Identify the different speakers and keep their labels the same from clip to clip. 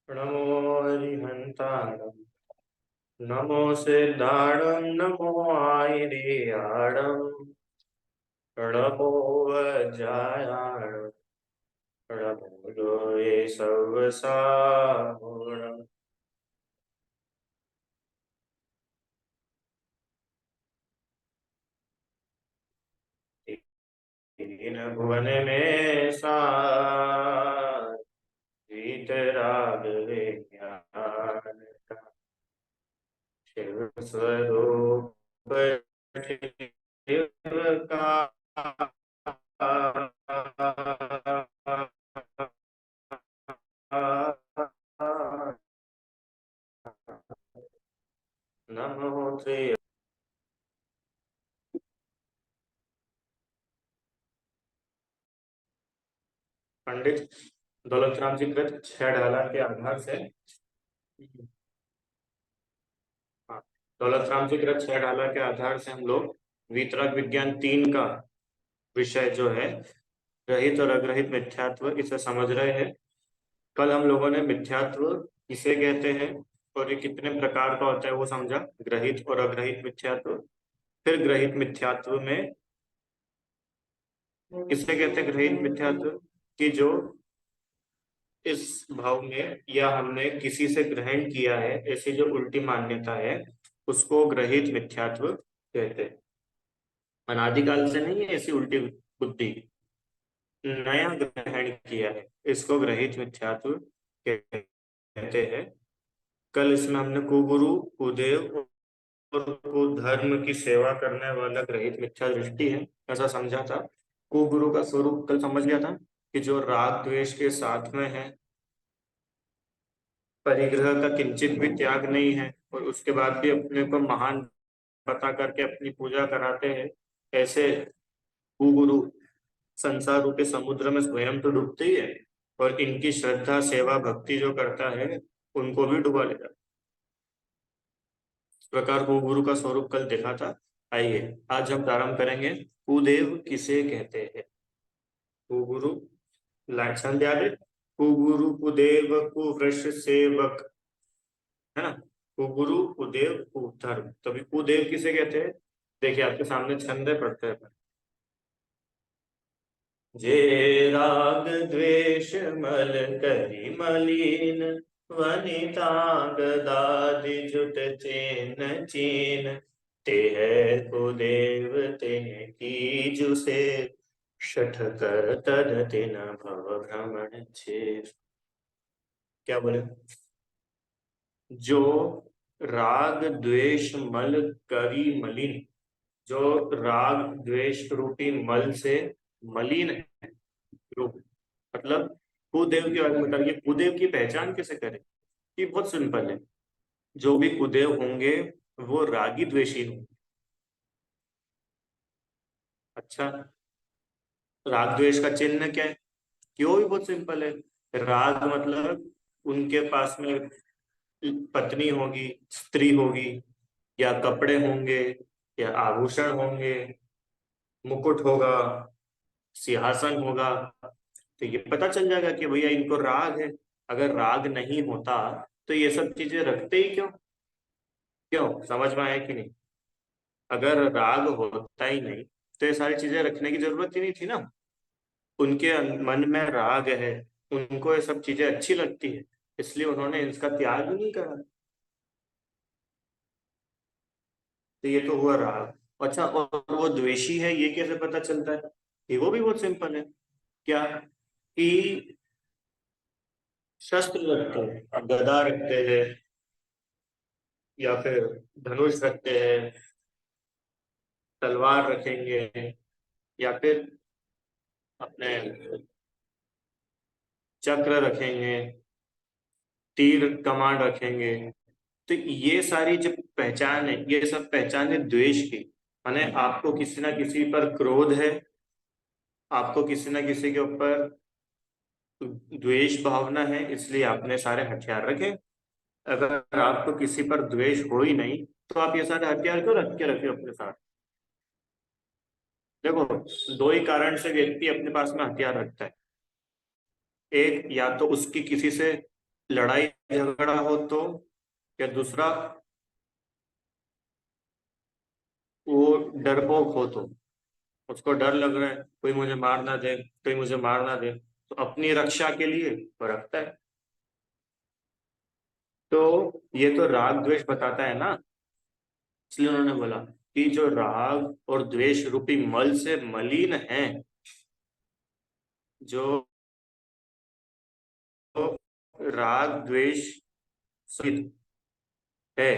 Speaker 1: नमो हरिहंताणं नमो सिद्धाणं नमो आयर्याणं नमो वज्रायाणं नमो लोये सर्वसाहुणम् तीन भुवन में सार वीतराग विज्ञान का शिव स्वरूप शिव का नमो त्रि पंडित दौलतराम जी कृत छह डाला के आधार से हाँ, दौलतराम जी कृत छह डाला के आधार से हम लोग वीतराग विज्ञान 3 का विषय जो है रहित और अग्रहित मिथ्यात्व इसे समझ रहे हैं। कल हम लोगों ने मिथ्यात्व किसे कहते हैं और ये कितने प्रकार का होता है वो समझा, ग्रहित और अग्रहित मिथ्यात्व। फिर ग्रहित मिथ्यात्व में किसे कहते हैं, ग्रहित मिथ्यात्व कि जो इस भाव में या हमने किसी से ग्रहण किया है ऐसी जो उल्टी मान्यता है उसको ग्रहित मिथ्यात्व कहते हैं। अनादिकाल से नहीं है ऐसी उल्टी बुद्धि, नया ग्रहण किया है, इसको ग्रहित मिथ्यात्व कहते हैं। कल इसमें हमने कुगुरु, कुदेव और कुधर्म की सेवा करने वाला ग्रहित मिथ्या दृष्टि है ऐसा समझा था। कुगुरु का स्वरूप कल समझ गया था कि जो राग द्वेष के साथ में है, परिग्रह का किंचित भी त्याग नहीं है और उसके बाद भी अपने को महान पता करके अपनी पूजा कराते हैं, ऐसे कुगुरु संसार रूपी समुद्र में स्वयं तो डूबते ही है और इनकी श्रद्धा सेवा भक्ति जो करता है उनको भी डुबा लेता। इस प्रकार कुगुरु का स्वरूप कल देखा था। आइए आज हम प्रारंभ करेंगे। कुदेव किसे कहते हैं? कुगुरु लाक्षण याद है, कुगुरु कुदेव कुवृष सेवक, है ना। कुगुरु कुदेव कुधर्म, तभी कुदेव किसे कहते हैं? देखिए आपके सामने छंद है, पढ़ते हैं। जे राग द्वेष मल करी मलिन वनिता गदादि जुट चेन चीन ते है कुदेव तिन की से शठ कर तद तिन भव भ्रमण छे। क्या बोले? जो राग द्वेष मल करी मलिन, जो राग द्वेष रूपी मल से मलिन है, रूप मतलब कुदेव की बात बताइए। कुदेव की पहचान कैसे करें? ये बहुत सिंपल है। जो भी कुदेव होंगे वो रागी द्वेषी होंगे। अच्छा, राग द्वेष का चिन्ह क्या है? क्यों? भी बहुत सिंपल है। राग मतलब उनके पास में पत्नी होगी, स्त्री होगी, या कपड़े होंगे, या आभूषण होंगे, मुकुट होगा, सिंहासन होगा, तो ये पता चल जाएगा कि भैया इनको राग है। अगर राग नहीं होता तो ये सब चीजें रखते ही क्यों? क्यों, समझ में आया कि नहीं? अगर राग होता ही नहीं तो ये सारी चीजें रखने की जरूरत ही नहीं थी ना। उनके मन में राग है, उनको ये सब चीजें अच्छी लगती है, इसलिए उन्होंने इसका त्याग ही नहीं करा। तो ये तो हुआ राग। अच्छा, और वो द्वेषी है ये कैसे पता चलता है? ये वो भी बहुत सिंपल है। क्या कि शस्त्र रखते हैं, गदा रखते हैं, या फिर धनुष रखते हैं, तलवार रखेंगे, या फिर अपने चक्र रखेंगे, तीर कमान रखेंगे। तो ये सारी जो पहचान है ये सब पहचान है द्वेष की। माने आपको किसी ना किसी पर क्रोध है, आपको किसी ना किसी के ऊपर द्वेष भावना है, इसलिए आपने सारे हथियार रखे। अगर आपको किसी पर द्वेष हो ही नहीं तो आप ये सारे हथियार क्यों रख के रखे अपने साथ? देखो, दो ही कारण से व्यक्ति अपने पास में हथियार रखता है। एक, या तो उसकी किसी से लड़ाई झगड़ा हो तो, या दूसरा वो डरपोक हो तो, उसको डर लग रहा है कोई मुझे मार ना दे, कोई मुझे मार ना दे, तो अपनी रक्षा के लिए वो रखता है। तो ये तो राग द्वेष बताता है ना, इसलिए उन्होंने बोला कि जो राग और द्वेष रूपी मल से मलिन है, जो राग द्वेष सहित है,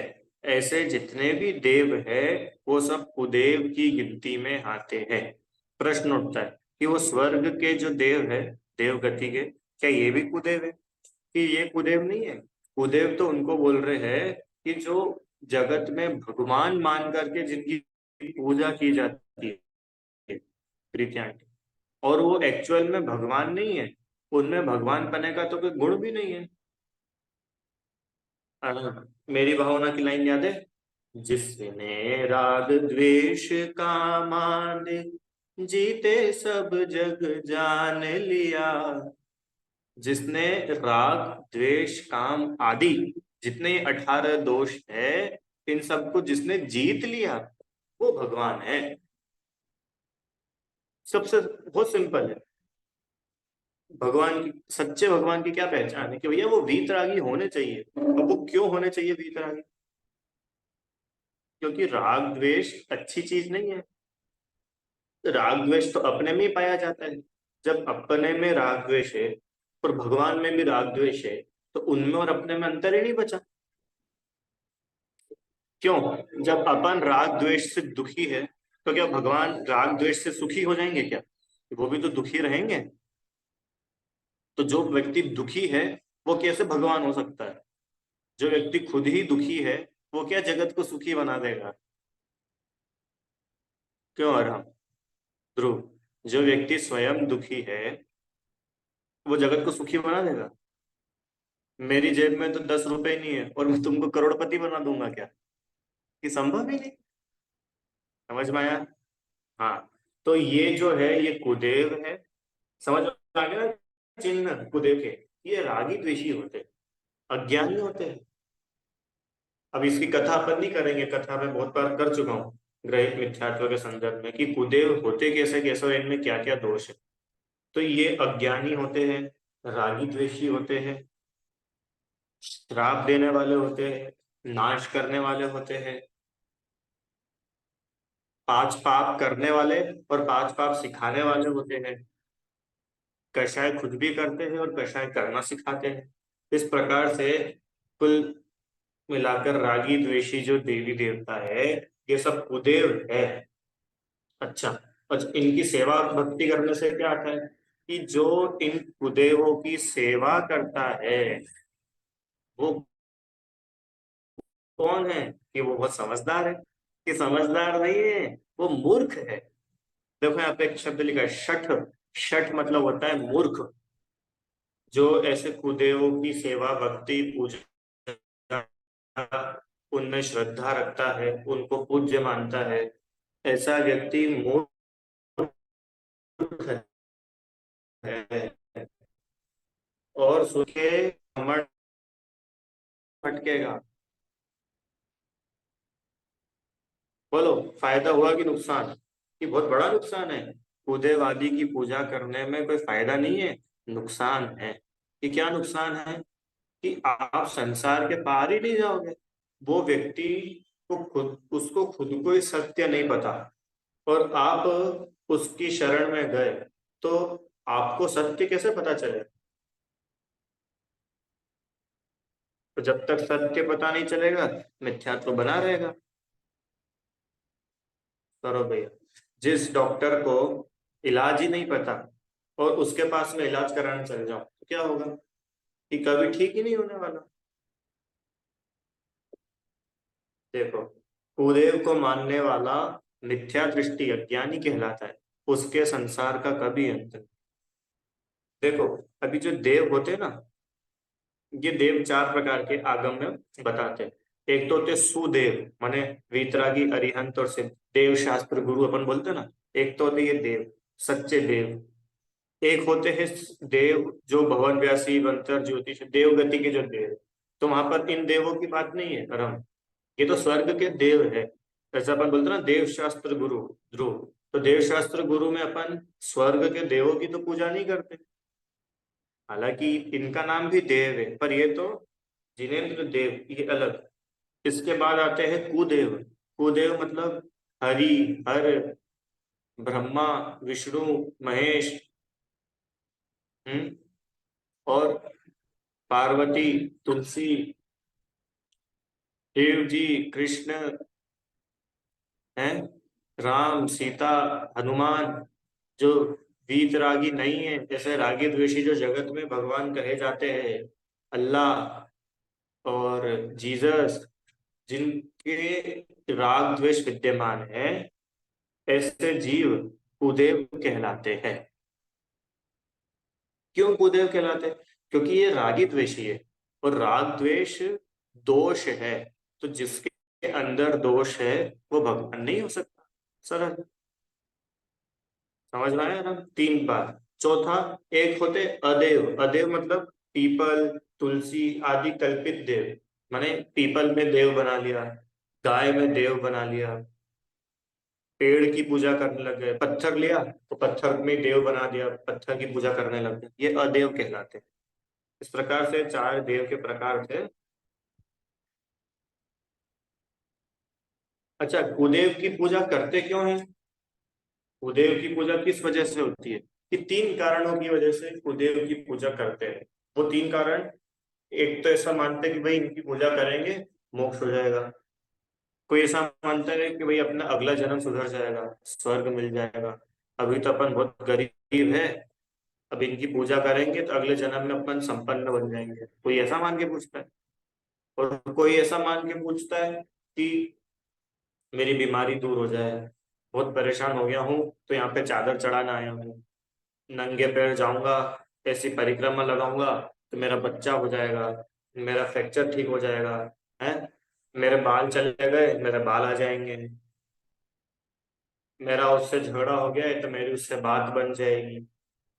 Speaker 1: ऐसे जितने भी देव है वो सब कुदेव की गिनती में आते हैं। प्रश्न उठता है कि वो स्वर्ग के जो देव है, देव गति के, क्या ये भी कुदेव है? कि ये कुदेव नहीं है? कुदेव तो उनको बोल रहे हैं कि जो जगत में भगवान मान करके जिनकी पूजा की जाती है, प्रीतियां, और वो एक्चुअल में भगवान नहीं है, उनमें भगवान पने का तो कोई गुण भी नहीं है। मेरी भावना की लाइन याद है? जिसने राग द्वेष का मान जीते सब जग जान लिया, जिसने राग द्वेष काम आदि जितने 18 दोष है, इन सबको जिसने जीत लिया, वो भगवान है। सबसे बहुत सिंपल है। भगवान की, सच्चे भगवान की क्या पहचान है? कि भैया वो वीतरागी होने चाहिए। अब वो क्यों होने चाहिए वीतरागी? क्योंकि राग द्वेष अच्छी चीज नहीं है। राग द्वेष तो अपने में ही पाया जाता है। जब अपने में राग द्वेष है और भगवान में भी राग द्वेष है, तो उनमें और अपने में अंतर ही नहीं बचा। क्यों? जब अपन राग द्वेष से दुखी है, तो क्या भगवान राग द्वेष से सुखी हो जाएंगे क्या? वो भी तो दुखी रहेंगे। तो जो व्यक्ति दुखी है, वो कैसे भगवान हो सकता है? जो व्यक्ति खुद ही दुखी है, वो क्या जगत को सुखी बना देगा? क्यों आराम? ध्रुव, जो व्यक्ति स्वयं दुखी है, वो जगत को सुखी बना देगा? मेरी जेब में तो 10 रुपए नहीं है और मैं तुमको करोड़पति बना दूंगा क्या? ये संभव ही नहीं। समझ में आया? हाँ। तो ये जो है ये कुदेव है। समझ में आ गया ना? चिन्ह कुदेव के, ये रागी द्वेषी होते हैं, अज्ञानी होते हैं। अब इसकी कथा अपन नहीं करेंगे, कथा मैं बहुत बार कर चुका हूँ ग्रहित मिथ्यात्व के संदर्भ में, कि कुदेव होते कैसे कैसे और इनमें क्या क्या दोष है। तो ये अज्ञानी होते हैं, रागी द्वेषी होते हैं, श्राप देने वाले होते हैं, नाश करने वाले होते हैं, 5 पाप करने वाले और 5 पाप सिखाने वाले होते हैं, कषाय खुद भी करते हैं और कषाय करना सिखाते हैं। इस प्रकार से कुल मिलाकर रागी द्वेषी जो देवी देवता है, ये सब कुदेव है। अच्छा, अच्छा, इनकी सेवा भक्ति करने से क्या आता है? कि जो इन कुदेवों की सेवा करता है, वो कौन है? कि वो बहुत समझदार है? कि समझदार नहीं है, वो मूर्ख है। देखो यहाँ पे एक शब्द लिखा है, शठ। शठ मतलब होता है मूर्ख। जो ऐसे कुदेवों की सेवा भक्ति पूजा, उनमें श्रद्धा रखता है, उनको पूज्य मानता है, ऐसा व्यक्ति मूर्ख है। और सुखे घमंड भटकेगा। बोलो, फायदा हुआ कि नुकसान? ये बहुत बड़ा नुकसान है। खुदेवादी की पूजा करने में कोई फायदा नहीं है, नुकसान है। कि क्या नुकसान है? कि आप संसार के पार ही नहीं जाओगे। वो व्यक्ति को खुद, उसको खुद को ही सत्य नहीं पता, और आप उसकी शरण में गए, तो आपको सत्य कैसे पता चले? तो जब तक सत्य पता नहीं चलेगा, मिथ्यात्व बना रहेगा। करो भैया, जिस डॉक्टर को इलाज ही नहीं पता और उसके पास में इलाज कराने चल जाओ, तो क्या होगा? कि कभी ठीक ही नहीं होने वाला। देखो, कुदेव को मानने वाला मिथ्या दृष्टि अज्ञानी कहलाता है, उसके संसार का कभी अंत नहीं। देखो, अभी जो देव होते हैं ना, ये देव 4 प्रकार के आगम में बताते हैं। एक तो होते सुदेव, माने वीतरागी अरिहंत और सिद्ध, देव शास्त्र गुरु अपन बोलते हैं ना। एक तो होते ये देव, सच्चे देव, एक होते हैं देव जो भवन व्यासी मंत्र ज्योतिष देव गति के जो देव, तो वहां पर इन देवों की बात नहीं है परम, ये तो स्वर्ग के देव है। जैसे अपन बोलते हैं ना देव शास्त्र गुरु ध्रुव, तो देव शास्त्र गुरु में अपन स्वर्ग के देवों की तो पूजा नहीं करते। हालांकि इनका नाम भी देव है, पर ये तो जिनेन्द्र देव ये अलग। इसके बाद आते हैं कुदेव। कुदेव मतलब हरि, हर, ब्रह्मा, विष्णु, महेश, हम्म, और पार्वती, तुलसी, देव जी, कृष्ण हैं, राम, सीता, हनुमान, जो वीतरागी नहीं है, जैसे रागी द्वेषी जो जगत में भगवान कहे जाते हैं, अल्लाह और जीसस, जिनके राग द्वेष विद्यमान है, ऐसे जीव कुदेव कहलाते हैं। क्यों कुदेव कहलाते हैं? क्योंकि ये रागी द्वेषी है, और राग द्वेष दोष है, तो जिसके अंदर दोष है वो भगवान नहीं हो सकता। सरल, समझ में आया ना? तीन बार। चौथा, एक होते अदेव। अदेव मतलब पीपल, तुलसी आदि कल्पित देव, माने पीपल में देव बना लिया, गाय में देव बना लिया, पेड़ की पूजा करने लग गए, पत्थर लिया तो पत्थर में देव बना दिया, पत्थर की पूजा करने लग गए, ये अदेव कहलाते हैं। इस प्रकार से चार देव के प्रकार थे। अच्छा, कुदेव की पूजा करते क्यों है? कुदेव की पूजा किस वजह से होती है? कि तीन कारणों की वजह से कुदेव की पूजा करते हैं। वो तीन कारण, एक तो ऐसा मानते हैं कि भाई इनकी पूजा करेंगे मोक्ष हो जाएगा। कोई ऐसा मानता है कि भाई अपना अगला जन्म सुधर जाएगा, स्वर्ग मिल जाएगा, अभी तो अपन बहुत गरीब है, अब इनकी पूजा करेंगे तो अगले जन्म में अपन संपन्न बन जाएंगे। कोई ऐसा मान के पूछता है। और कोई ऐसा मान के पूछता है कि मेरी बीमारी दूर हो जाए, बहुत परेशान हो गया हूँ, तो यहाँ पे चादर चढ़ाना आया हूँ, नंगे पैर जाऊंगा, ऐसी परिक्रमा लगाऊंगा तो मेरा बच्चा हो जाएगा, मेरा फ्रैक्चर ठीक हो जाएगा, है, मेरे बाल चले गए मेरे बाल आ जाएंगे, मेरा उससे झगड़ा हो गया है तो मेरी उससे बात बन जाएगी।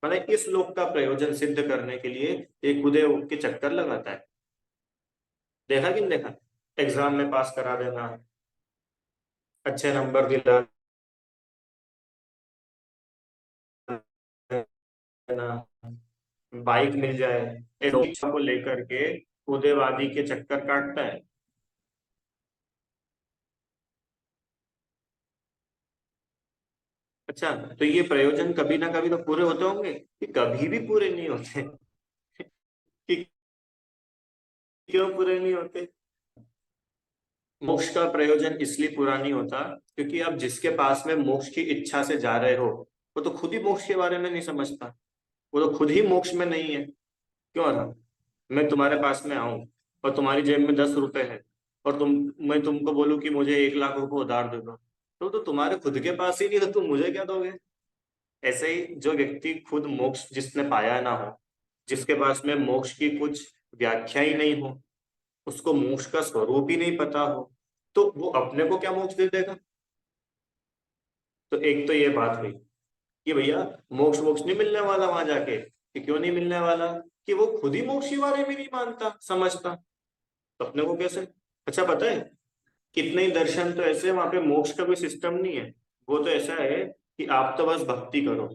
Speaker 1: मतलब इस लोक का प्रयोजन सिद्ध करने के लिए ये खुदे के चक्कर लगाता है। देखा कि नहीं देखा? एग्जाम में पास करा देना, अच्छे नंबर दिला देना, बाइक मिल जाए, इस इच्छा को लेकर के खुदेवादी के चक्कर काटता है। अच्छा, तो ये प्रयोजन कभी ना कभी तो पूरे होते होंगे, कि कभी भी पूरे नहीं होते? कि क्यों पूरे नहीं होते? मोक्ष का प्रयोजन इसलिए पूरा नहीं होता क्योंकि अब जिसके पास में मोक्ष की इच्छा से जा रहे हो, वो तो खुद ही मोक्ष के बारे में नहीं समझता, वो तो खुद ही मोक्ष में नहीं है। क्यों रहा? मैं तुम्हारे पास में आऊं और तुम्हारी जेब में 10 रुपए है, और मैं तुमको बोलूं कि मुझे 1 लाख रुपए उधार दे दो, तो तुम्हारे खुद के पास ही नहीं, तो तुम मुझे क्या दोगे? ऐसे ही जो व्यक्ति खुद मोक्ष जिसने पाया ना हो, जिसके पास में मोक्ष की कुछ व्याख्या ही नहीं हो, उसको मोक्ष का स्वरूप ही नहीं पता हो, तो वो अपने को क्या मोक्ष दे देगा? तो एक तो ये बात हुई कि भैया मोक्ष मोक्ष नहीं मिलने वाला वहां जाके। कि क्यों नहीं मिलने वाला? कि वो खुद ही मोक्ष के बारे में नहीं मानता समझता, तो अपने को कैसे? अच्छा, पता है कितने ही दर्शन तो ऐसे वहां पे मोक्ष का कोई सिस्टम नहीं है। वो तो ऐसा है कि आप तो बस भक्ति करो,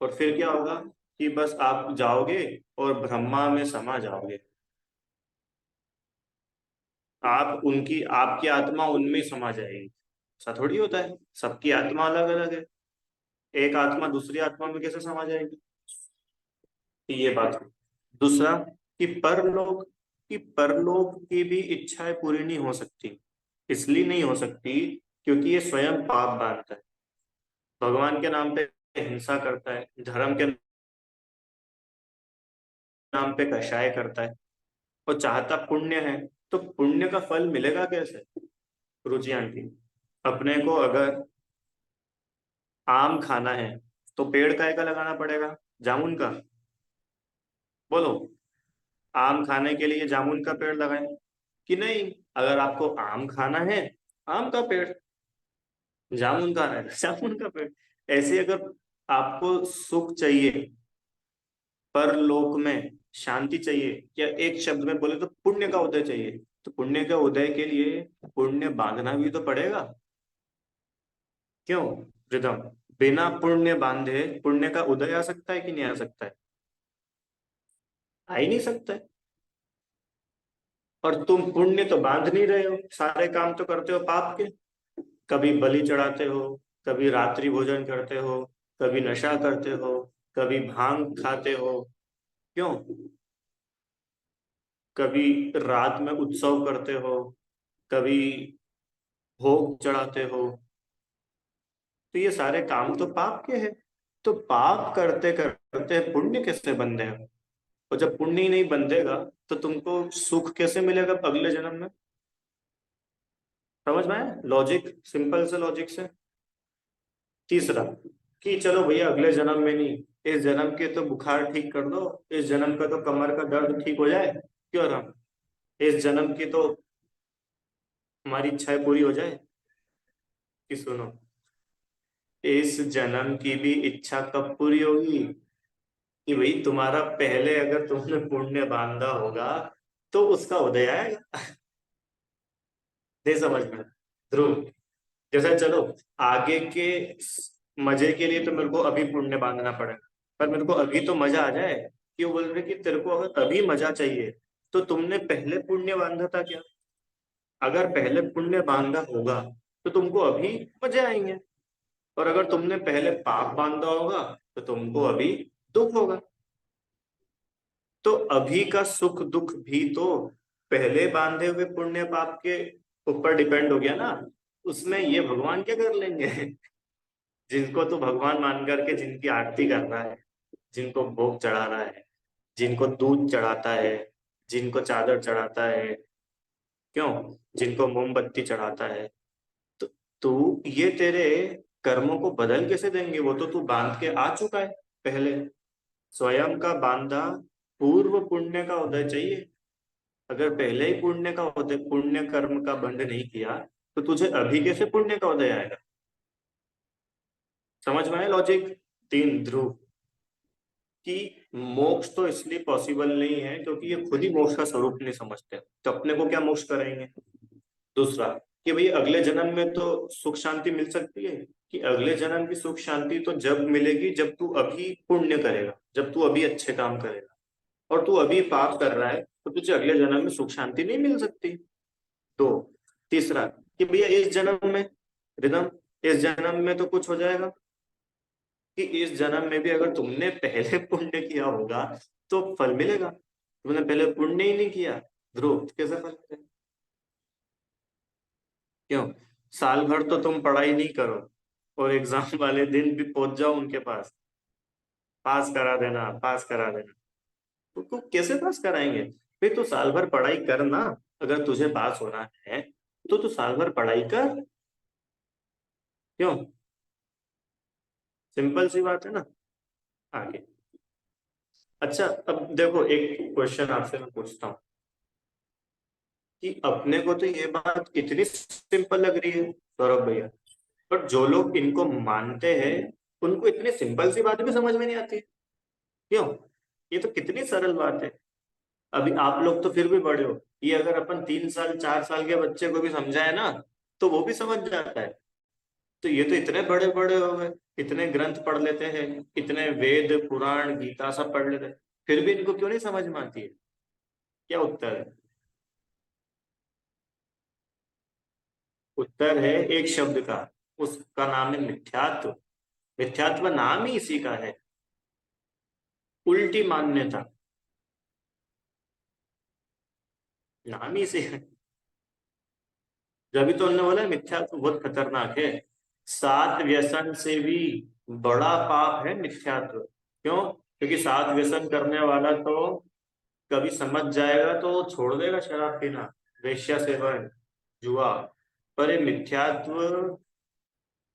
Speaker 1: और फिर क्या होगा कि बस आप जाओगे और ब्रह्मा में समा जाओगे। आप उनकी, आपकी आत्मा उनमें समा जाएगी। ऐसा थोड़ी होता है, सबकी आत्मा अलग अलग है, एक आत्मा दूसरी आत्मा में कैसे समा जाएगी? ये बात है। दूसरा, कि परलोक, कि परलोक की भी इच्छाएं पूरी नहीं हो सकती। इसलिए नहीं हो सकती क्योंकि ये स्वयं पाप बांधता है, भगवान के नाम पे हिंसा करता है, धर्म के नाम पे कषाय करता है, और चाहता पुण्य है, तो पुण्य का फल मिलेगा कैसे? रुचि आंटी, अपने को अगर आम खाना है तो पेड़ काय का लगाना पड़ेगा? जामुन का? बोलो, आम खाने के लिए जामुन का पेड़ लगाएं कि नहीं? अगर आपको आम खाना है, आम का पेड़, जामुन खाना है, जामुन का पेड़। ऐसे अगर आपको सुख चाहिए परलोक में शांति चाहिए, या एक शब्द में बोले तो पुण्य का उदय चाहिए, तो पुण्य के उदय के लिए पुण्य बांधना भी तो पड़ेगा। क्यों प्रीतम? बिना पुण्य बांधे पुण्य का उदय आ सकता है कि नहीं आ सकता है? आ ही नहीं सकता है। और तुम पुण्य तो बांध नहीं रहे हो, सारे काम तो करते हो पाप के। कभी बलि चढ़ाते हो, कभी रात्रि भोजन करते हो, कभी नशा करते हो, कभी भांग खाते हो। क्यों? कभी रात में उत्सव करते हो, कभी भोग चढ़ाते हो। तो ये सारे काम तो पाप के हैं। तो पाप करते करते पुण्य कैसे बंधेगा? और जब पुण्य ही नहीं बंधेगा तो तुमको सुख कैसे मिलेगा अगले जन्म में? समझ में आया लॉजिक? सिंपल से लॉजिक से। तीसरा, कि चलो भैया अगले जन्म में नहीं, इस जन्म के तो बुखार ठीक कर दो, इस जन्म का तो कमर का दर्द ठीक हो जाए, क्यों राम? इस जन्म की तो हमारी इच्छाएं पूरी हो जाए। कि सुनो, इस जन्म की भी इच्छा कब पूरी होगी? कि भाई तुम्हारा पहले अगर तुमने पुण्य बांधा होगा तो उसका उदय आएगा। नहीं समझ में? ध्रुव, जैसे चलो आगे के मजे के लिए तो मेरे को अभी पुण्य बांधना पड़ेगा, पर मेरे को अभी तो मजा आ जाए। क्यों बोल रहे कि तेरे को अगर अभी मजा चाहिए तो तुमने पहले पुण्य बांधा था क्या? अगर पहले पुण्य बांधा होगा तो तुमको अभी मजे आएंगे, और अगर तुमने पहले पाप बांधा होगा तो तुमको अभी दुख होगा। तो अभी का सुख दुख भी तो पहले बांधे हुए पुण्य पाप के ऊपर डिपेंड हो गया ना। उसमें ये भगवान क्या कर लेंगे? जिनको तू भगवान मान करके जिनकी आरती कर रहा है, जिनको भोग चढ़ा रहा है, जिनको दूध चढ़ाता है, जिनको चादर चढ़ाता है, क्यों, जिनको मोमबत्ती चढ़ाता है, तो तू ये तेरे कर्मों को बदल कैसे देंगे? वो तो तू बांध के आ चुका है पहले। स्वयं का बांधा पूर्व पुण्य का उदय चाहिए। अगर पहले ही पुण्य का उदय, पुण्य कर्म का बंध नहीं किया तो तुझे अभी कैसे पुण्य का उदय आएगा? समझ में आया लॉजिक? तीन, ध्रुव, कि मोक्ष तो इसलिए पॉसिबल नहीं है क्योंकि ये खुद ही मोक्ष का स्वरूप नहीं समझते, तो अपने को क्या मोक्ष कराएंगे? दूसरा, कि भाई अगले जन्म में तो सुख शांति मिल सकती है, कि अगले जन्म की सुख शांति तो जब मिलेगी जब तू अभी पुण्य करेगा, जब तू अभी अच्छे काम करेगा। और तू अभी पाप कर रहा है तो तुझे अगले जन्म में सुख शांति नहीं मिल सकती। दो, तीसरा, कि भैया इस जन्म में, रिदम, इस जन्म में तो कुछ हो जाएगा, कि इस जन्म में भी अगर तुमने पहले पुण्य किया होगा तो फल मिलेगा। तुमने पहले पुण्य ही नहीं किया, ध्रुव, कैसे फल मिलेगा? क्यों? साल भर तो तुम पढ़ाई नहीं करो और एग्जाम वाले दिन भी पहुंच जाओ उनके पास, पास करा देना, पास करा देना, तो कैसे पास कराएंगे? फिर तो साल भर पढ़ाई करना। अगर तुझे पास होना है तो तू साल भर पढ़ाई कर। क्यों? सिंपल सी बात है ना। आगे, अच्छा अब देखो एक क्वेश्चन आपसे मैं पूछता हूँ, कि अपने को तो ये बात इतनी सिंपल लग रही है सौरभ भैया, पर जो लोग इनको मानते हैं उनको इतनी सिंपल सी बात भी समझ में नहीं आती। क्यों? ये तो कितनी सरल बात है। अभी आप लोग तो फिर भी बड़े हो, ये अगर अपन 3 साल 4 साल के बच्चे को भी समझाए ना तो वो भी समझ जाता है। तो ये तो इतने बड़े बड़े हो गए, इतने ग्रंथ पढ़ लेते हैं, इतने वेद पुराण गीता सब पढ़ लेते हैं, फिर भी इनको क्यों नहीं समझ में आती है? क्या उत्तर है? उत्तर है एक शब्द का, उसका नाम है मिथ्यात्व। मिथ्यात्व नाम ही इसी का है, उल्टी मान्यता, नाम ही इसी है। जब तो उन्होंने बोला मिथ्यात्व बहुत खतरनाक है, 7 व्यसन से भी बड़ा पाप है मिथ्यात्व। क्यों? क्योंकि 7 व्यसन करने वाला तो कभी समझ जाएगा तो छोड़ देगा शराब पीना, वेश्या सेवन, जुआ, पर ये मिथ्यात्व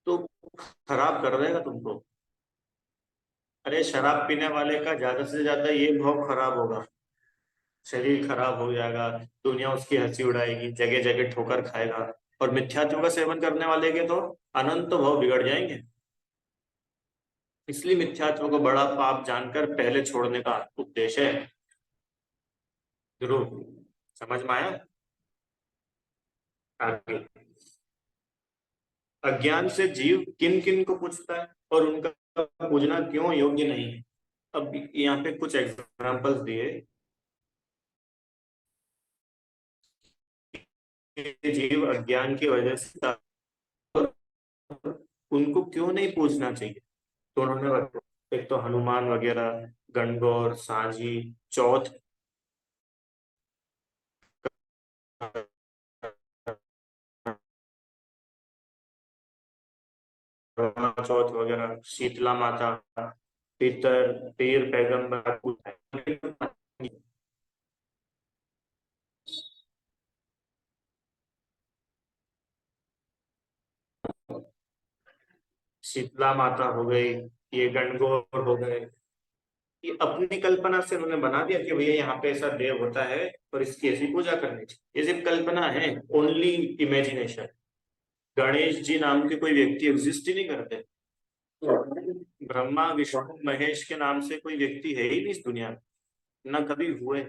Speaker 1: तो खराब कर देगा तुमको। अरे शराब पीने वाले का ज्यादा से ज्यादा ये भाव खराब होगा, शरीर खराब हो जाएगा, दुनिया उसकी हंसी उड़ाएगी, जगह जगह ठोकर खाएगा। और मिथ्यात्व का सेवन करने वाले के तो अनंत भाव बिगड़ जाएंगे। इसलिए मिथ्यात्व को बड़ा पाप जानकर पहले छोड़ने का उपदेश है। ध्रुव, समझ में आया? आगे, अज्ञान से जीव किन किन को पूछता है और उनका पूजना क्यों योग्य नहीं है। अब यहाँ पे कुछ एग्जांपल्स दिए कि जीव अज्ञान की वजह से, और उनको क्यों नहीं पूछना चाहिए। तो उन्होंने बताया, एक तो हनुमान वगैरह, गणगौर, सांझी, चौथ, करवा चौथ वगैरह, शीतला माता, पीतर, पीर पैगंबर, शीतला माता हो गई, ये गणगौर हो गए। ये अपनी कल्पना से उन्होंने बना दिया कि भैया यहाँ पे ऐसा देव होता है और इसकी ऐसी पूजा करनी चाहिए। ये सिर्फ कल्पना है, ओनली इमेजिनेशन। गणेश जी नाम के कोई व्यक्ति एग्जिस्ट ही नहीं करते। ब्रह्मा विष्णु महेश के नाम से कोई व्यक्ति है ही नहीं इस दुनिया में, ना कभी हुए।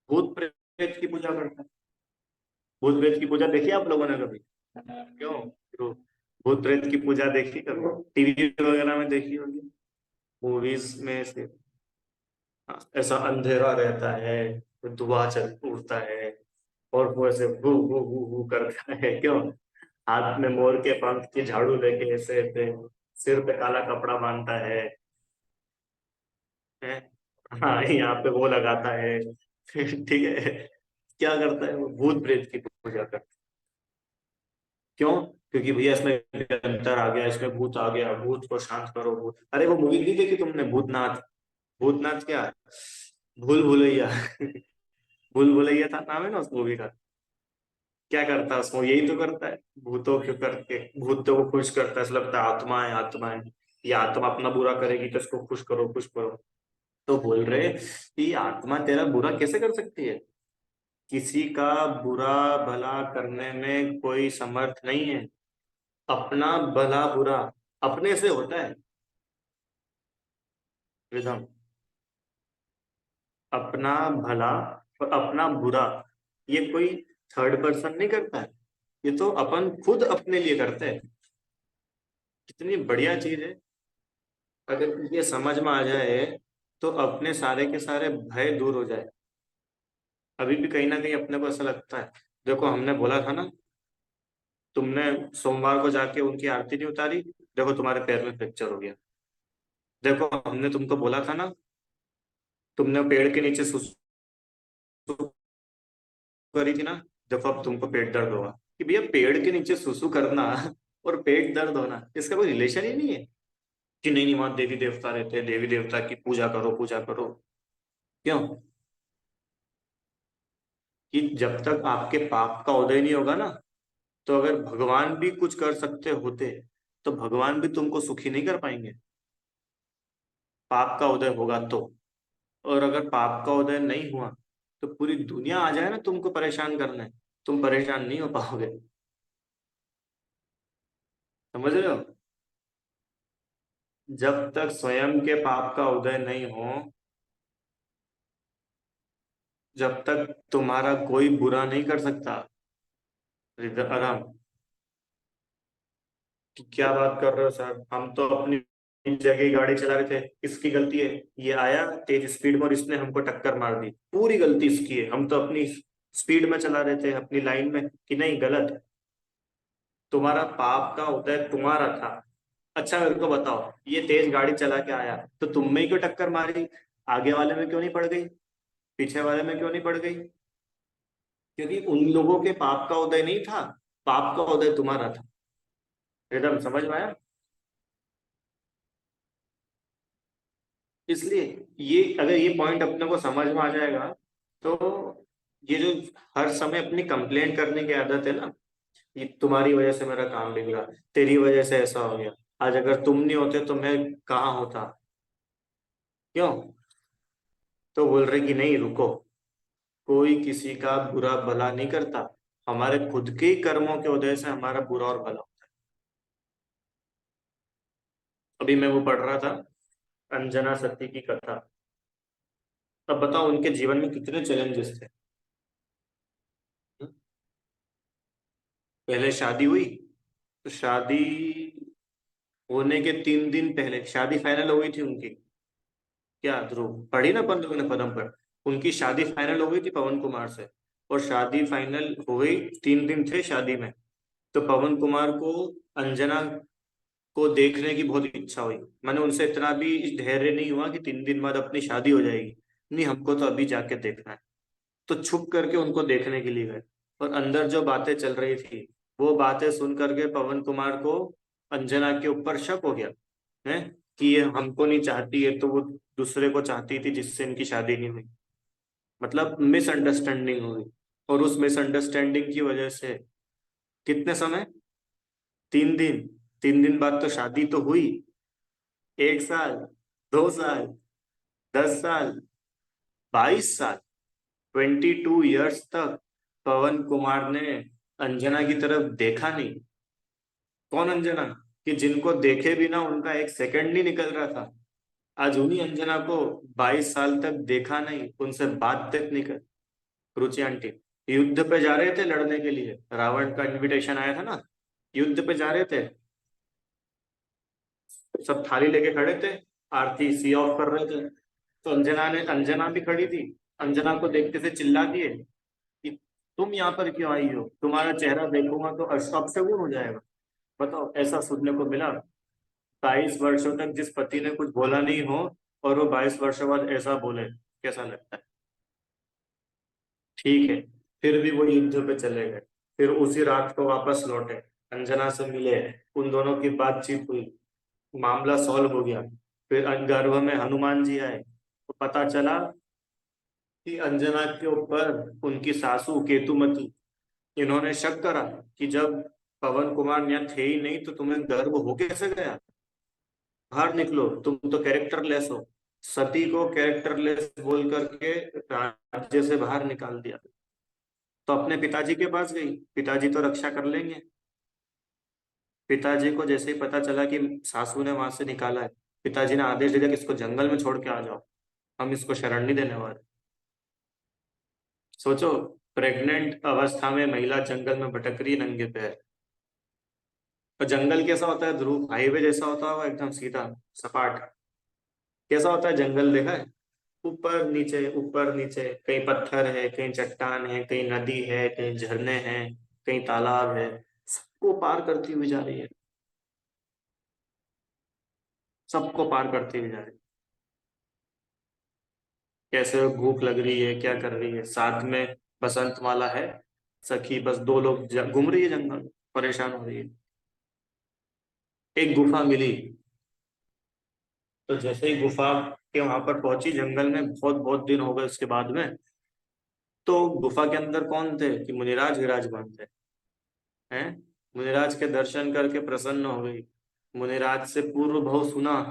Speaker 1: भूत प्रेत की पूजा करता है। भूत प्रेत की पूजा देखी आप लोगों ने कभी? क्यों? तो भूत प्रेत की पूजा देखी कभी? टीवी वगैरह में देखी होगी, मूवीज में से। हाँ, ऐसा अंधेरा रहता है, तो धुआं चल उड़ता है, और वो ऐसे हु करता है। क्यों? हाथ में मोर के पंख की झाड़ू लेके ऐसे ऐसे, सिर पे काला कपड़ा बांधता है? हाँ, यहाँ पे वो लगाता है। ठीक है, क्या करता है वो? भूत प्रेत की पूजा करता है। क्यों? क्योंकि भैया इसमें अंतर आ गया, इसमें भूत आ गया, भूत को शांत करो। भूत, अरे वो मूवी नहीं देखी तुमने, भूतनाथ? भूतनाथ क्या है? भूल भुलैया। भूल भुलैया था नाम है ना उस मूवी का। क्या करता है उसमें? यही तो करता है, भूतों के करके भूतों को खुश करता है। ऐसा लगता है आत्मा है, आत्मा है, ये आत्मा अपना बुरा करेगी तो इसको खुश करो, खुश करो। तो बोल रहे कि आत्मा तेरा बुरा कैसे कर सकती है? किसी का बुरा भला करने में कोई समर्थ नहीं है। अपना भला बुरा अपने से होता है। रिदम, अपना भला और अपना बुरा, ये कोई थर्ड पर्सन नहीं करता है, ये तो अपन खुद अपने लिए करते हैं। कितनी बढ़िया चीज है। अगर ये समझ में आ जाए तो अपने सारे के सारे भय दूर हो जाए। अभी भी कहीं ना कहीं अपने को ऐसा लगता है, देखो हमने बोला था ना, तुमने सोमवार को जाके उनकी आरती नहीं उतारी, देखो तुम्हारे पैर में फ्रैक्चर हो गया। देखो हमने तुमको बोला था ना, तुमने पेड़ के नीचे सुसु करी थी ना, देखो अब तुमको पेट दर्द होगा। कि भैया पेड़ के नीचे सुसु करना और पेट दर्द होना, इसका कोई रिलेशन ही नहीं है। कि नहीं नहीं, वहां देवी देवता रहते हैं, देवी देवता की पूजा करो, पूजा करो। क्यों? कि जब तक आपके पाप का उदय नहीं होगा ना, तो अगर भगवान भी कुछ कर सकते होते तो भगवान भी तुमको सुखी नहीं कर पाएंगे। पाप का उदय होगा तो। और अगर पाप का उदय नहीं हुआ तो पूरी दुनिया आ जाए ना तुमको परेशान करने, तुम परेशान नहीं हो पाओगे। समझ रहे हो? जब तक स्वयं के पाप का उदय नहीं हो, जब तक तुम्हारा कोई बुरा नहीं कर सकता। आराम, कि क्या बात कर रहे हो सर, हम तो अपनी जगह गाड़ी चला रहे थे, इसकी गलती है। ये आया तेज स्पीड में और इसने हमको टक्कर मार दी, पूरी गलती इसकी है। हम तो अपनी स्पीड में चला रहे थे, अपनी लाइन में, कि नहीं गलत। तुम्हारा पाप का उदय तुम्हारा था। अच्छा मेरे को बताओ, ये तेज गाड़ी चला के आया तो तुम में ही क्यों टक्कर मारी? आगे वाले में क्यों नहीं पड़ गई? पीछे वाले में क्यों नहीं पड़ गई? क्योंकि उन लोगों के पाप का उदय नहीं था, पाप का उदय तुम्हारा था। एकदम समझ में आया? इसलिए ये, अगर ये पॉइंट अपने को समझ में आ जाएगा तो ये जो हर समय अपनी कंप्लेंट करने की आदत है ना, ये तुम्हारी वजह से मेरा काम बिगड़ा, तेरी वजह से ऐसा हो गया, आज अगर तुम नहीं होते तो मैं कहाँ होता। क्यों? तो बोल रहे कि नहीं रुको, कोई किसी का बुरा भला नहीं करता। हमारे खुद के ही कर्मों के वजह से हमारा बुरा और भला होता है। अभी मैं वो पढ़ रहा था, अंजना सती की कथा। अब बताओ उनके जीवन में कितने चैलेंजेस थे। पहले शादी हुई, तो शादी होने के 3 दिन पहले शादी फाइनल हो गई थी उनकी। क्या ध्रुव पढ़ी ना अपन लोगों ने पदम पर, उनकी शादी फाइनल हो गई थी पवन कुमार से। और शादी फाइनल हो गई, 3 दिन थे शादी में। तो पवन कुमार को अंजना को देखने की बहुत इच्छा हुई। मैंने उनसे इतना भी धैर्य नहीं हुआ कि 3 दिन बाद अपनी शादी हो जाएगी, नहीं हमको तो अभी जाके देखना है। तो छुप करके उनको देखने के लिए गए। और अंदर जो बातें चल रही थी, वो बातें सुन करके पवन कुमार को अंजना के ऊपर शक हो गया है कि ये हमको नहीं चाहती है, तो वो दूसरे को चाहती थी जिससे इनकी शादी नहीं हुई। मतलब मिसअंडरस्टैंडिंग हुई। और उस मिसअंडरस्टैंडिंग की वजह से कितने समय, 3 दिन, 3 दिन बाद तो शादी तो हुई। 1 साल, 2 साल, 10 साल, 22 साल, 22 ईयर्स तक पवन कुमार ने अंजना की तरफ देखा नहीं। कौन अंजना? कि जिनको देखे बिना उनका एक सेकंड नहीं निकल रहा था। आज उन्हीं अंजना को 22 साल तक देखा नहीं, उनसे बात तक नहीं कर। रुचि आंटी युद्ध पे जा रहे थे लड़ने के लिए, रावण का इनविटेशन आया था ना, युद्ध पे जा रहे थे। सब थाली लेके खड़े थे, आरती सी ऑफ कर रहे थे। तो अंजना भी खड़ी थी। अंजना को देखते से चिल्ला दिए कि तुम यहाँ पर क्यों आई हो, तुम्हारा चेहरा देखूंगा तो अपशगुन हो जाएगा। बताओ ऐसा सुनने को मिला। 22 वर्षों तक जिस पति ने कुछ बोला नहीं हो, और वो 22 वर्षों बाद ऐसा बोले, कैसा लगता है? ठीक है। फिर भी वो युद्ध पे चले गए। फिर उसी रात को वापस लौटे, अंजना से मिले, उन दोनों की बातचीत हुई, मामला सॉल्व हो गया। फिर गर्भ में हनुमान जी आए, तो पता चला कि अंजना के ऊपर उनकी सासू केतुमती, इन्होंने शक करा कि जब पवन कुमार यहाँ थे ही नहीं तो तुम्हें गर्भ हो कैसे गया, बाहर निकलो, तुम तो कैरेक्टरलेस हो। सती को कैरेक्टरलेस बोल करके राज्य से बाहर निकाल दिया। तो अपने पिताजी के पास गई, पिताजी तो रक्षा कर लेंगे। पिताजी को जैसे ही पता चला कि सासू ने वहां से निकाला है, पिताजी ने आदेश दिया कि इसको जंगल में छोड़ के आ जाओ, हम इसको शरण नहीं देने वाले। सोचो, प्रेग्नेंट अवस्था में महिला जंगल में भटक रही है नंगे पैर। और जंगल कैसा होता है ध्रुव? हाईवे जैसा होता है एकदम सीधा सपाट। कैसा होता है जंगल, देखा है? ऊपर नीचे, कहीं पत्थर है, कहीं चट्टान है, कहीं नदी है, कहीं झरने हैं, कहीं तालाब है। सबको पार करती हुई जा रही है, सबको पार करती हुई जा रही है। कैसे भूख लग रही है, क्या कर रही है, साथ में बसंत माला है सखी, बस दो लोग घूम रही है जंगल में, परेशान हो रही है। एक गुफा मिली, तो जैसे ही गुफा के वहां पर पहुंची, जंगल में बहुत बहुत दिन हो गए उसके बाद में, तो गुफा के अंदर कौन थे कि मुनिराज विराजमान थे हैं। मुनिराज के दर्शन करके प्रसन्न हो गई। मुनिराज से पूर्व भव सुना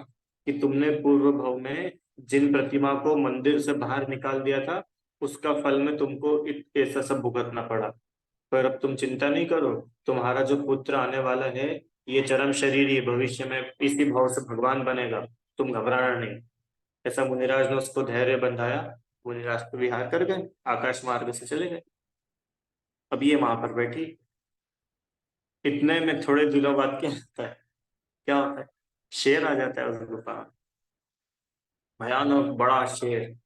Speaker 1: कि तुमने पूर्व भव में जिन प्रतिमा को मंदिर से बाहर निकाल दिया था, उसका फल में तुमको ऐसा सब भुगतना पड़ा। पर अब तुम चिंता नहीं करो, तुम्हारा जो पुत्र आने वाला है, ये चरम शरीर ही भविष्य में इसी भाव से भगवान बनेगा, तुम घबराना नहीं। ऐसा मुनिराज ने उसको धैर्य बंधाया। मुनिराज तो विहार कर गए, आकाश मार्ग से चले गए। अब ये वहां पर बैठी, इतने में थोड़े दिनों बाद क्या होता है? क्या होता है? शेर आ जाता है उस गुफा में, भयानक बड़ा शेर।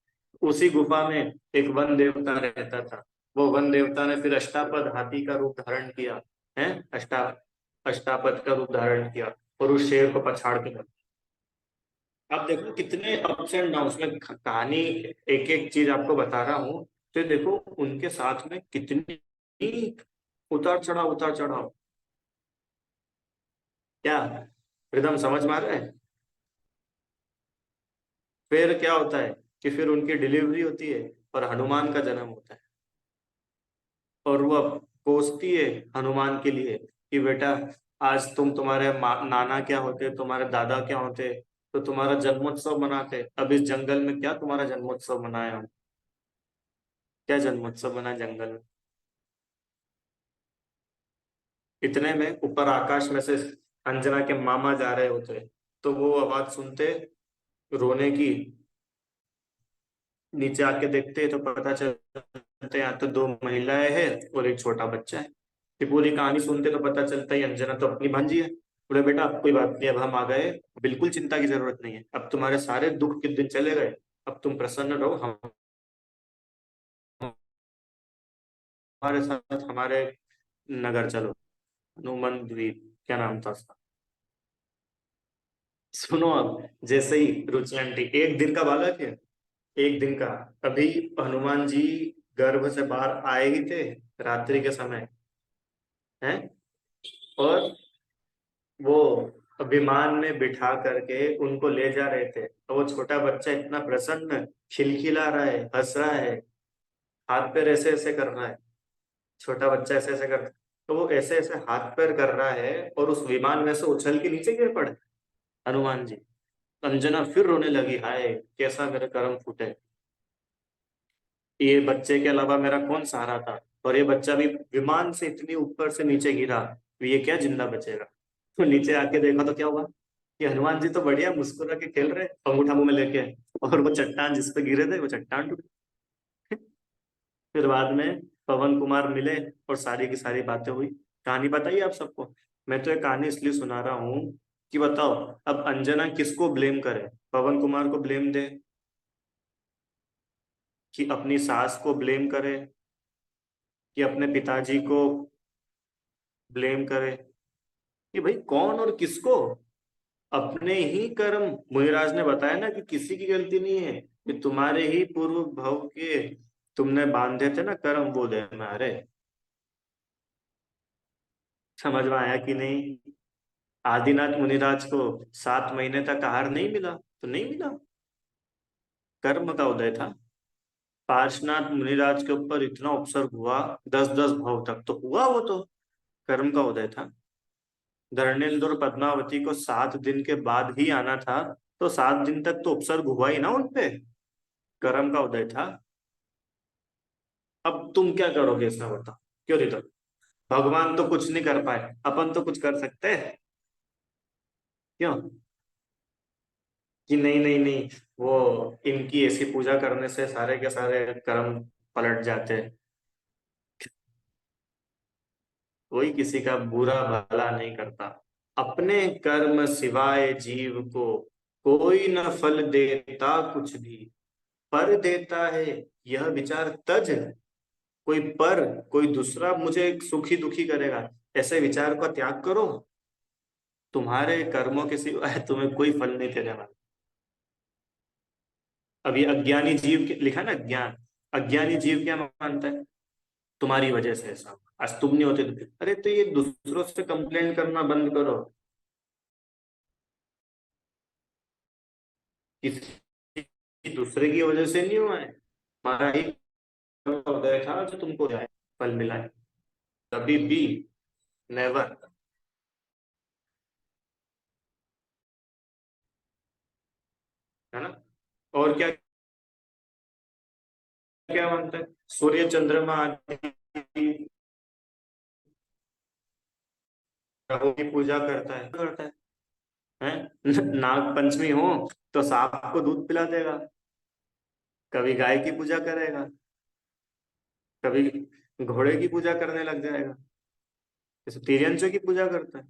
Speaker 1: उसी गुफा में एक वन देवता रहता था। वो वन देवता ने फिर अष्टापद हाथी का रूप धारण किया है, अष्टापद का रूप धारण किया, और उस शेर को पछाड़ के रख। अब देखो कितने अप्स एंड डाउन में कहानी, एक एक चीज आपको बता रहा हूँ। तो देखो उनके साथ में कितनी उतार चढ़ाव। क्या रिदम समझ में आ रहा है? फिर क्या होता है कि फिर उनकी डिलीवरी होती है और हनुमान का जन्म होता है। और वो अब कोसती है हनुमान के लिए कि बेटा, आज तुम्हारे नाना क्या होते, तुम्हारे दादा क्या होते, तो तुम्हारा जन्मोत्सव मनाते, अब इस जंगल में क्या तुम्हारा जन्मोत्सव मनाए हम? क्या जन्मोत्सव मनाए जंगल में? इतने में ऊपर आकाश में से अंजना के मामा जा रहे होते, तो वो आवाज सुनते रोने की, नीचे आके देखते तो पता चलता यहाँ तो दो महिलाएं हैं और एक छोटा बच्चा है। फिर पूरी कहानी सुनते तो पता चलता है अंजना तो अपनी भांजी है। बोले बेटा अब कोई बात नहीं, अब हम आ गए, बिल्कुल चिंता की जरूरत नहीं है, अब तुम्हारे सारे दुख के दिन चले गए, अब तुम प्रसन्न रहो, हम हमारे साथ हमारे नगर चलो, हनुमान द्वीप क्या नाम था उसका। सुनो अब, जैसे ही रुचि आंटी, एक दिन का बालक है, एक दिन का, अभी हनुमान जी गर्भ से बाहर आए ही थे रात्रि के समय, हैं, और वो विमान में बिठा करके उनको ले जा रहे थे, तो वो छोटा बच्चा इतना प्रसन्न, खिलखिला रहा है, हंस रहा है, हाथ पैर ऐसे ऐसे कर रहा है, छोटा बच्चा ऐसे ऐसे कर, तो वो ऐसे ऐसे हाथ पैर कर रहा है और उस विमान में से उछल के नीचे गिर पड़े हनुमान जी। अंजना फिर रोने लगी, हाय कैसा मेरे कर्म फूटे, ये बच्चे के अलावा मेरा कौन सहारा था, और ये बच्चा भी विमान से इतनी ऊपर से नीचे गिरा, तो ये क्या जिंदा बचेगा। तो नीचे आके देखा तो क्या हुआ कि हनुमान जी तो बढ़िया मुस्कुरा के खेल रहे अंगूठा मुंह में लेके, और वो चट्टान जिस पे गिरे थे वो चट्टान टूट गई। फिर बाद में पवन कुमार मिले और सारी की सारी बातें हुई। कहानी बताइए आप सबको। मैं तो ये कहानी इसलिए सुना रहा हूँ कि बताओ अब अंजना किसको ब्लेम करे, पवन कुमार को ब्लेम दे, कि अपनी सास को ब्लेम करे, कि अपने पिताजी को ब्लेम करे, कि भाई कौन और किसको। अपने ही कर्म, मुनिराज ने बताया ना कि किसी की गलती नहीं है, कि तुम्हारे ही पूर्व भव के तुमने बांधे थे ना कर्म, वो देना। अरे समझ में आया कि नहीं। आदिनाथ मुनिराज को 7 महीने तक आहार नहीं मिला तो नहीं मिला, कर्म का उदय था। पार्श्वनाथ मुनिराज के ऊपर इतना उपसर्ग हुआ, 10-10 भव तक तो हुआ, वो तो कर्म का उदय था। धर्मेंद्र और पद्मावती को 7 दिन के बाद ही आना था, तो 7 दिन तक तो उपसर्ग हुआ ही ना उनपे, कर्म का उदय था। अब तुम क्या करोगे इसमें बताओ, क्यों नहीं तो। भगवान तो कुछ नहीं कर पाए, अपन तो कुछ कर सकते हैं, क्यों, कि नहीं नहीं नहीं, वो इनकी ऐसी पूजा करने से सारे के सारे कर्म पलट जाते हैं। कोई किसी का बुरा भला नहीं करता, अपने कर्म सिवाय जीव को कोई न फल देता कुछ भी, पर देता है यह विचार तज। कोई पर, कोई दूसरा मुझे सुखी दुखी करेगा, ऐसे विचार का त्याग करो, तुम्हारे कर्मों के सिवाय तुम्हें कोई फल नहीं देने वाला। अभी अज्ञानी जीव लिखा ना, ज्ञान, अज्ञानी जीव क्या मानता है, तुम्हारी वजह से ऐसा हुआ। आज तुम नहीं होते तो, अरे तो ये दूसरों से कंप्लेंट करना बंद करो, किसी दूसरे की वजह से नहीं हुआ है, हमारा ही उदय था जो तुमको जाए फल मिला है, कभी भी, नेवर। है ना। और क्या क्या मानता है, सूर्य चंद्रमा आदि ग्रहों की पूजा करता है, नाग पंचमी हो तो सांप को दूध पिला देगा, कभी गाय की पूजा करेगा, कभी घोड़े की पूजा करने लग जाएगा, जैसे तिर्यंचों की पूजा करता है,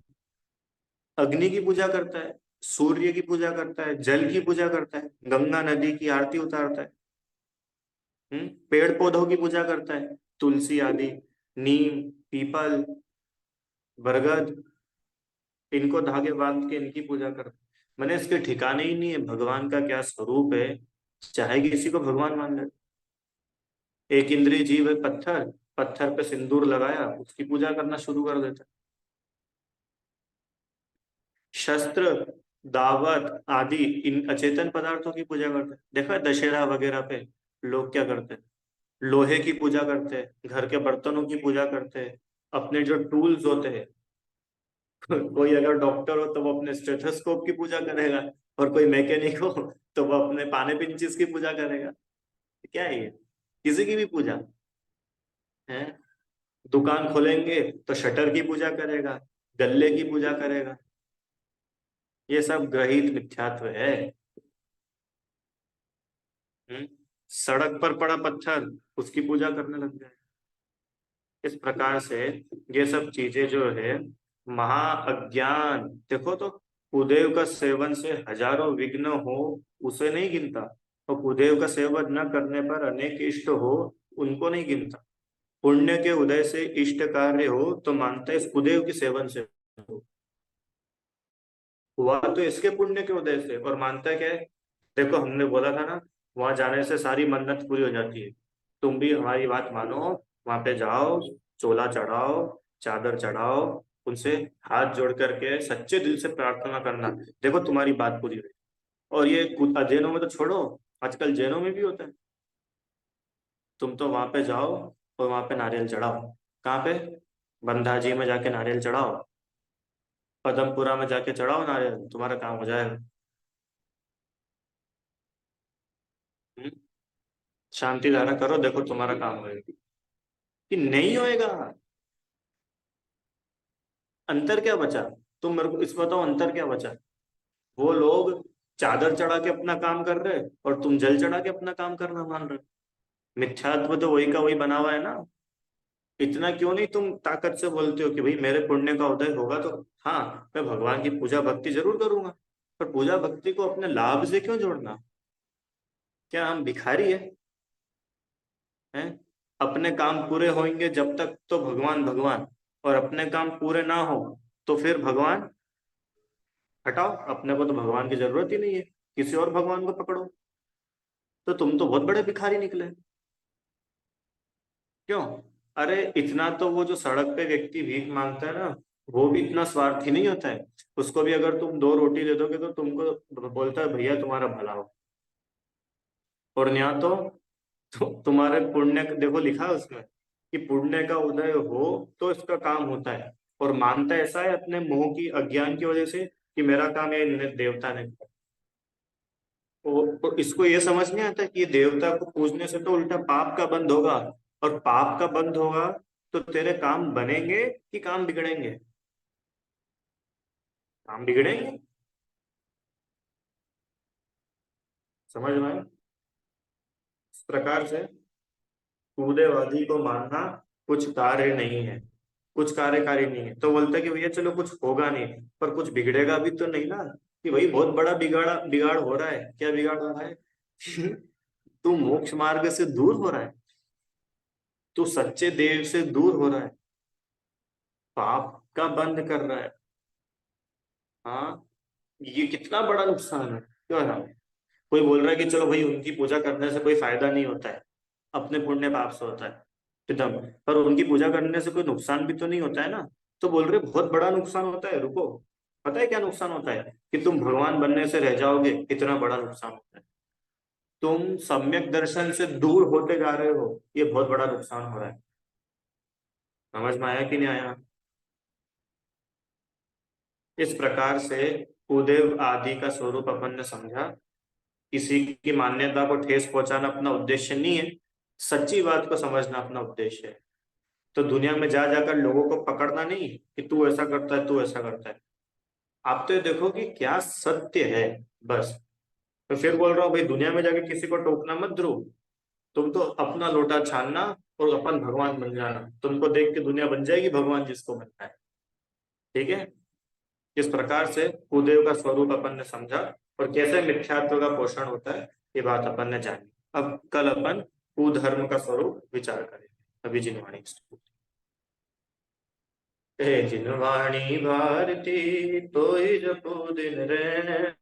Speaker 1: अग्नि की पूजा करता है, सूर्य की पूजा करता है, जल की पूजा करता है, गंगा नदी की आरती उतारता है, पेड़ पौधों की पूजा करता है, तुलसी आदि, नीम, पीपल, बरगद, इनको धागे बांध के इनकी पूजा करता है। मैंने इसके ठिकाने ही नहीं है भगवान का क्या स्वरूप है, चाहे किसी को भगवान मान ले। एक इंद्रिय जीव है पत्थर, पत्थर पे सिंदूर लगाया उसकी पूजा करना शुरू कर देता है। शस्त्र, दावत आदि इन अचेतन पदार्थों की पूजा करते हैं। देखा है दशहरा वगैरह पे लोग क्या करते हैं, लोहे की पूजा करते हैं, घर के बर्तनों की पूजा करते हैं, अपने जो टूल्स होते हैं, कोई अगर डॉक्टर हो तो वो अपने स्टेथोस्कोप की पूजा करेगा, और कोई मैकेनिक हो तो वो अपने पाने पिंचिस की पूजा करेगा। क्या है ये, किसी की भी पूजा है। दुकान खोलेंगे तो शटर की पूजा करेगा, गल्ले की पूजा करेगा। ये सब ग्रहित मिथ्यात्व है। हम्म? सड़क पर पड़ा पत्थर, उसकी पूजा करने लग गए। इस प्रकार से ये सब चीजें जो है, महा अज्ञान। देखो तो, कुदेव का सेवन से हजारों विघ्न हो, उसे नहीं गिनता। और कुदेव का सेवन न करने पर अनेक इष्ट हो, उनको नहीं गिनता। पुण्य के उदय से इष्ट कार्य हो तो मानता है इस कुदेव के सेवन से हो। हुआ तो इसके पुण्य के उदय से, और मानता है क्या है? देखो, हमने बोला था ना, वहां जाने से सारी मन्नत पूरी हो जाती है। तुम भी हमारी बात मानो, वहां पे जाओ, चोला चढ़ाओ, चादर चढ़ाओ, उनसे हाथ जोड़ करके सच्चे दिल से प्रार्थना करना, देखो तुम्हारी बात पूरी हुई। और ये जैनों में तो छोड़ो, आजकल जैनों में भी होता है। तुम तो वहां पे जाओ और वहां पे नारियल चढ़ाओ। कहाँ पे? बंधाजी में जाके नारियल चढ़ाओ, पदमपुरा में जाके चढ़ाओ नारियल, तुम्हारा काम हो जाएगा। हम्म? शांति धारा करो, देखो तुम्हारा काम होएगा। कि नहीं होएगा? अंतर क्या बचा? तुम मेरे को इस बताओ, अंतर क्या बचा? वो लोग चादर चढ़ा के अपना काम कर रहे, और तुम जल चढ़ा के अपना काम करना मान रहे। मिथ्यात्व तो वही का वही बना हुआ है ना। इतना क्यों नहीं तुम ताकत से बोलते हो कि भाई मेरे पुण्य का उदय होगा तो हाँ, मैं भगवान की पूजा भक्ति जरूर करूंगा। पर पूजा भक्ति को अपने लाभ से क्यों जोड़ना? क्या हम भिखारी है? हैं? अपने काम पूरे होंगे जब तक तो भगवान भगवान, और अपने काम पूरे ना हो तो फिर भगवान हटाओ। अपने को तो भगवान की जरूरत ही नहीं है, किसी और भगवान को पकड़ो। तो तुम तो बहुत बड़े भिखारी निकले। क्यों? अरे इतना तो वो जो सड़क पे व्यक्ति भीख मांगता है ना, वो भी इतना स्वार्थी नहीं होता है। उसको भी अगर तुम दो रोटी दे दोगे तो तुमको बोलता है भैया तुम्हारा भला हो। और यहाँ तो तुम्हारे पुण्य देखो, लिखा है उसमें कि पुण्य का उदय हो तो इसका काम होता है। और मानता ऐसा है अपने मोह की अज्ञान की वजह से कि मेरा काम ये देवता ने किया। तो इसको ये समझ नहीं आता कि ये देवता को पूजने से तो उल्टा पाप का बंद होगा। और पाप का बंद होगा तो तेरे काम बनेंगे कि काम बिगड़ेंगे? काम बिगड़ेंगे। समझ में आया? इस प्रकार से कूदेवादी को मानना कुछ कार्य नहीं है, कुछ कार्यकारी नहीं है। तो बोलता है कि भैया चलो कुछ होगा नहीं, पर कुछ बिगड़ेगा भी तो नहीं ना। कि भाई बहुत बड़ा बिगाड़ बिगाड़ हो रहा है। क्या बिगाड़ हो रहा है? तू मोक्ष मार्ग से दूर हो रहा है, तू सच्चे देव से दूर हो रहा है, पाप का बंद कर रहा है। हाँ, ये कितना बड़ा नुकसान है, क्यों है ना? कोई बोल रहा है कि चलो भाई उनकी पूजा करने से कोई फायदा नहीं होता है, अपने पुण्य पाप से होता है। एकदम। पर उनकी पूजा करने से कोई नुकसान भी तो नहीं होता है ना। तो बोल रहे बहुत बड़ा नुकसान होता है। रुको, पता है क्या नुकसान होता है? कि तुम भगवान बनने से रह जाओगे, इतना बड़ा नुकसान होता है। तुम सम्यक दर्शन से दूर होते जा रहे हो, ये बहुत बड़ा नुकसान हो रहा है। समझ में आया कि नहीं आया? इस प्रकार से कुदेव आदि का स्वरूप अपन ने समझा। किसी की मान्यता को ठेस पहुंचाना अपना उद्देश्य नहीं है, सच्ची बात को समझना अपना उद्देश्य है। तो दुनिया में जा जाकर लोगों को पकड़ना नहीं कि तू ऐसा करता है, तू ऐसा करता है। आप तो ये देखो कि क्या सत्य है, बस। तो फिर बोल रहा हूँ भाई, दुनिया में जाके किसी को टोकना मत ध्रुव। तुम तो अपना लोटा छानना और अपन भगवान बन जाना, तुमको देख के दुनिया बन जाएगी भगवान जिसको बनना है। ठीक है? इस प्रकार से कुदेव का स्वरूप अपन ने समझा, और कैसे मिथ्यात्व का पोषण होता है, ये बात अपन ने जानी। अब कल अपन कुधर्म का स्वरूप विचार करेंगे। अभी जिनवाणी स्तुति। हे जिनवाणी भारती, तो ही जपो दिन रैन।